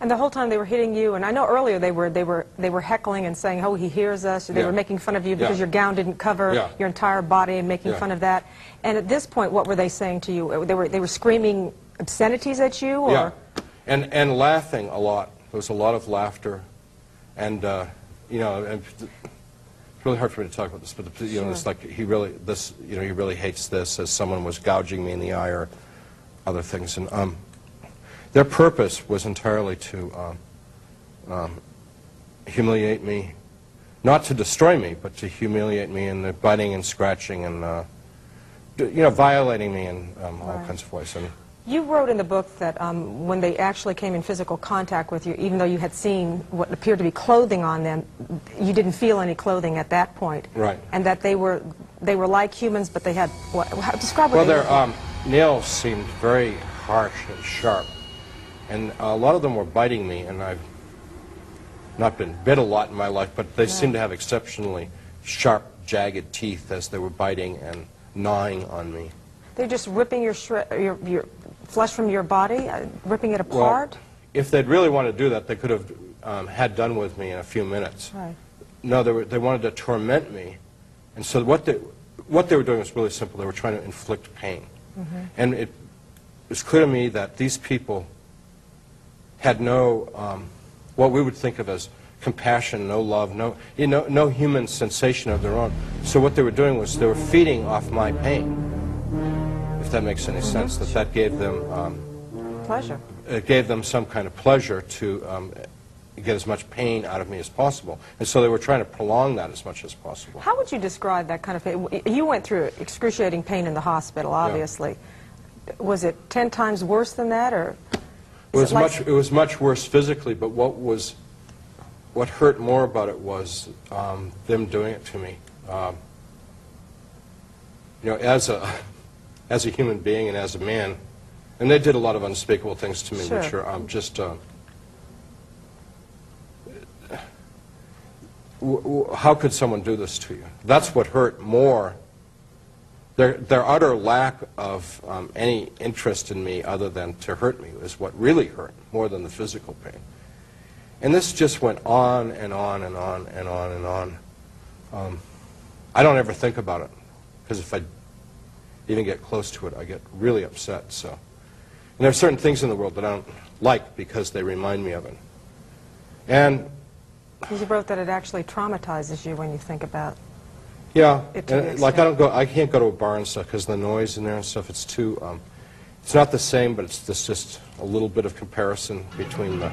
And the whole time they were hitting you, and I know earlier they were heckling and saying, "Oh, he hears us." They were making fun of you because your gown didn't cover your entire body and making fun of that. And at this point, what were they saying to you? They were screaming obscenities at you, or? Yeah, and laughing a lot. There was a lot of laughter, and you know, it's really hard for me to talk about this, but you know, it's like he really hates this, as someone was gouging me in the eye or other things, and their purpose was entirely to humiliate me, not to destroy me, but to humiliate me, and biting and scratching and you know, violating me in all kinds of ways. And you wrote in the book that when they actually came in physical contact with you, even though you had seen what appeared to be clothing on them, you didn't feel any clothing at that point. Right. And that they were like humans, but they had what? Describe what they were. Well, their nails seemed very harsh and sharp. And a lot of them were biting me, and I've not been bit a lot in my life, but they seemed to have exceptionally sharp, jagged teeth as they were biting and gnawing on me. They're just ripping your flesh from your body, ripping it apart? Well, if they'd really wanted to do that, they could have had done with me in a few minutes. Right. No, they wanted to torment me. And so what they were doing was really simple. They were trying to inflict pain. And it was clear to me that these people had no, what we would think of as compassion, no love, no human sensation of their own. So what they were doing was they were feeding off my pain, if that makes any sense, that gave them pleasure. It gave them some kind of pleasure to get as much pain out of me as possible. And so they were trying to prolong that as much as possible. How would you describe that kind of pain? You went through excruciating pain in the hospital, obviously. Yeah. Was it 10 times worse than that, or? It was much worse physically, but what hurt more about it was them doing it to me. You know, as a human being and as a man, and they did a lot of unspeakable things to me, which are just how could someone do this to you? That's what hurt more. Their utter lack of any interest in me other than to hurt me is what really hurt, more than the physical pain. And this just went on and on and on and on and on. I don't ever think about it, because if I even get close to it, I get really upset. So, and there are certain things in the world that I don't like because they remind me of it. And you wrote that it actually traumatizes you when you think about. Yeah, and, like I can't go to a bar and stuff because the noise in there and stuff. It's too. It's not the same, but it's just a little bit of comparison between the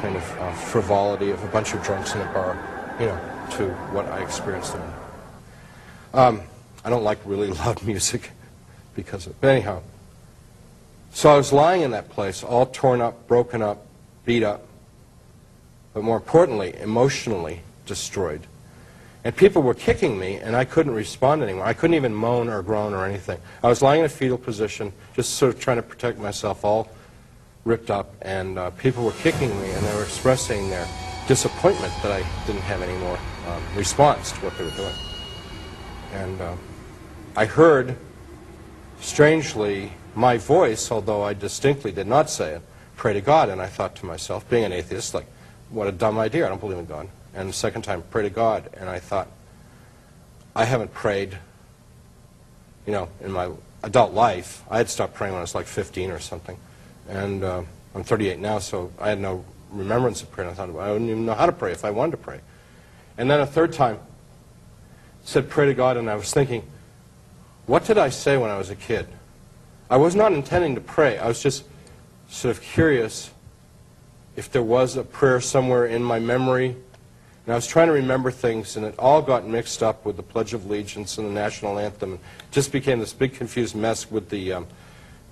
kind of frivolity of a bunch of drunks in a bar, you know, to what I experienced there. I don't like really loud music because of it. But anyhow, so I was lying in that place, all torn up, broken up, beat up, but more importantly, emotionally destroyed. And people were kicking me, and I couldn't respond anymore. I couldn't even moan or groan or anything. I was lying in a fetal position, just sort of trying to protect myself, all ripped up, and people were kicking me, and they were expressing their disappointment that I didn't have any more response to what they were doing. And I heard, strangely, my voice, although I distinctly did not say it, pray to God. And I thought to myself, being an atheist, like, what a dumb idea. I don't believe in God. And the second time, pray to God. And I thought, I haven't prayed, you know, in my adult life. I had stopped praying when I was like 15 or something. And I'm 38 now, so I had no remembrance of prayer. And I thought, I wouldn't even know how to pray if I wanted to pray. And then a third time, it said, pray to God. And I was thinking, what did I say when I was a kid? I was not intending to pray. I was just sort of curious if there was a prayer somewhere in my memory. And I was trying to remember things, and it all got mixed up with the Pledge of Allegiance and the National Anthem. It just became this big confused mess with the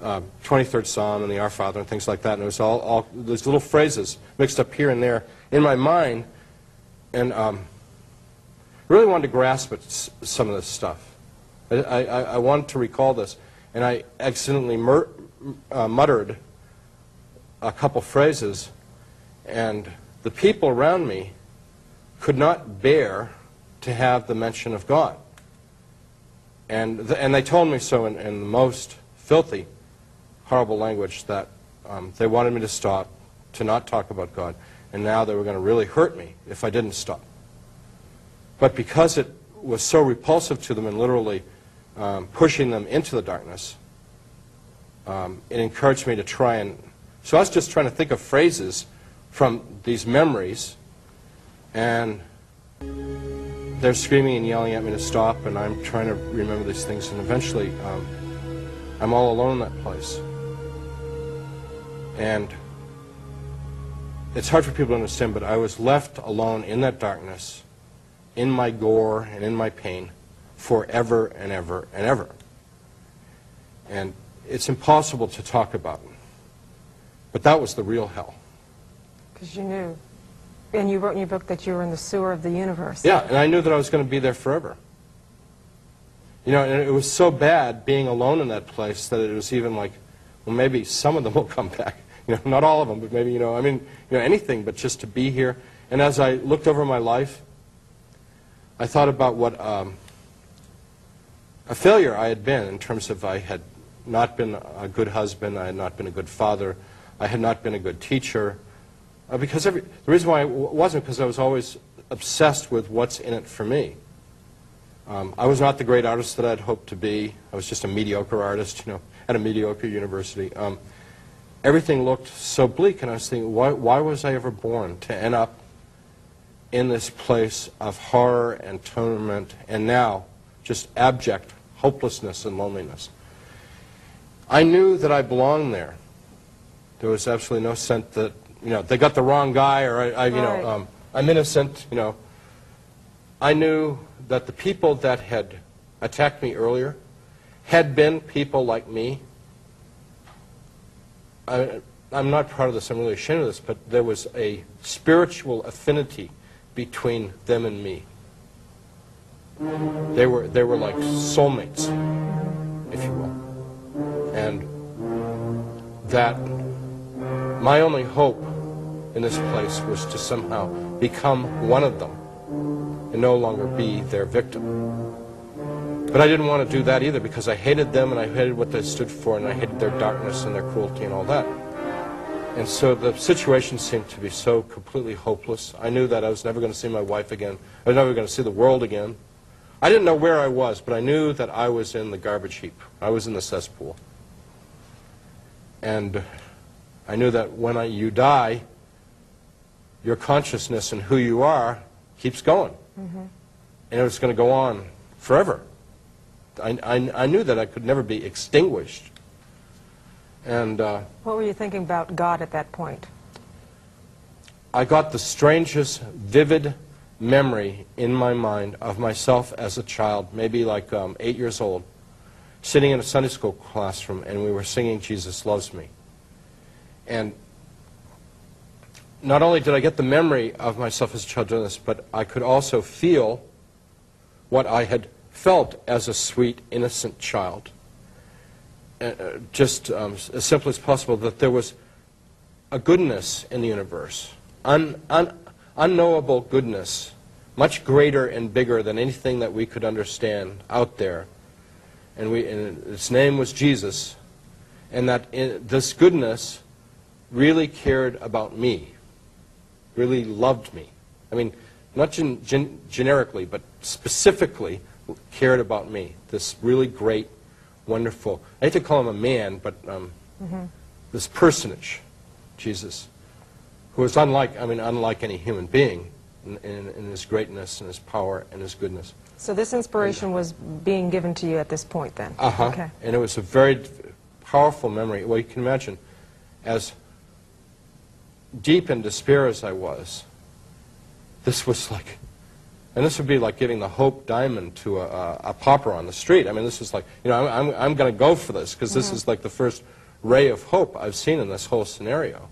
23rd Psalm and the Our Father and things like that. And it was all these little phrases mixed up here and there in my mind. And really wanted to grasp at some of this stuff. I wanted to recall this. And I accidentally muttered a couple phrases, and the people around me could not bear to have the mention of God. And they told me so in the most filthy, horrible language that they wanted me to stop, to not talk about God, and now they were going to really hurt me if I didn't stop. But because it was so repulsive to them and literally pushing them into the darkness, it encouraged me to try and... So I was just trying to think of phrases from these memories, and they're screaming and yelling at me to stop, and I'm trying to remember these things, and eventually I'm all alone in that place. And it's hard for people to understand, but I was left alone in that darkness, in my gore and in my pain, forever and ever and ever. And it's impossible to talk about. But that was the real hell. Because you knew. And you wrote in your book that you were in the sewer of the universe. Yeah, and I knew that I was going to be there forever. You know, and it was so bad being alone in that place that it was even like, well, maybe some of them will come back. You know, not all of them, but maybe, you know, I mean, you know, anything but just to be here. And as I looked over my life, I thought about what a failure I had been in terms of I had not been a good husband, I had not been a good father, I had not been a good teacher. Because the reason why I wasn't because I was always obsessed with what's in it for me. I was not the great artist that I'd hoped to be. I was just a mediocre artist, you know, at a mediocre university. Everything looked so bleak, and I was thinking, why was I ever born to end up in this place of horror and torment, and now just abject hopelessness and loneliness? I knew that I belonged there. There was absolutely no sense that, you know, they got the wrong guy, or you know, I'm innocent, you know. I knew that the people that had attacked me earlier had been people like me. I'm not proud of this, I'm really ashamed of this, but there was a spiritual affinity between them and me. They were like soulmates, if you will. And that my only hope in this place was to somehow become one of them and no longer be their victim. But I didn't want to do that either because I hated them and I hated what they stood for and I hated their darkness and their cruelty and all that. And so the situation seemed to be so completely hopeless. I knew that I was never going to see my wife again. I was never going to see the world again. I didn't know where I was, but I knew that I was in the garbage heap. I was in the cesspool. And I knew that when you die, your consciousness and who you are keeps going. Mm-hmm. And it was going to go on forever. I knew that I could never be extinguished. And what were you thinking about God at that point? I got the strangest, vivid memory in my mind of myself as a child, maybe like 8 years old, sitting in a Sunday school classroom, and we were singing Jesus Loves Me. And not only did I get the memory of myself as a child doing this, but I could also feel what I had felt as a sweet, innocent child. Just as simple as possible, that there was a goodness in the universe, unknowable goodness, much greater and bigger than anything that we could understand out there. And its name was Jesus, and that this goodness really cared about me, really loved me. I mean, not generically, but specifically cared about me. This really great, wonderful, I hate to call him a man, but this personage, Jesus, who was unlike any human being in his greatness and his power and his goodness. So this inspiration was being given to you at this point then? Uh-huh. Okay. And it was a very powerful memory. Well, you can imagine, as deep in despair as I was, this was like, and this would be like giving the Hope Diamond to a pauper on the street. I mean, this is like, you know, I'm going to go for this because this is like the first ray of hope I've seen in this whole scenario.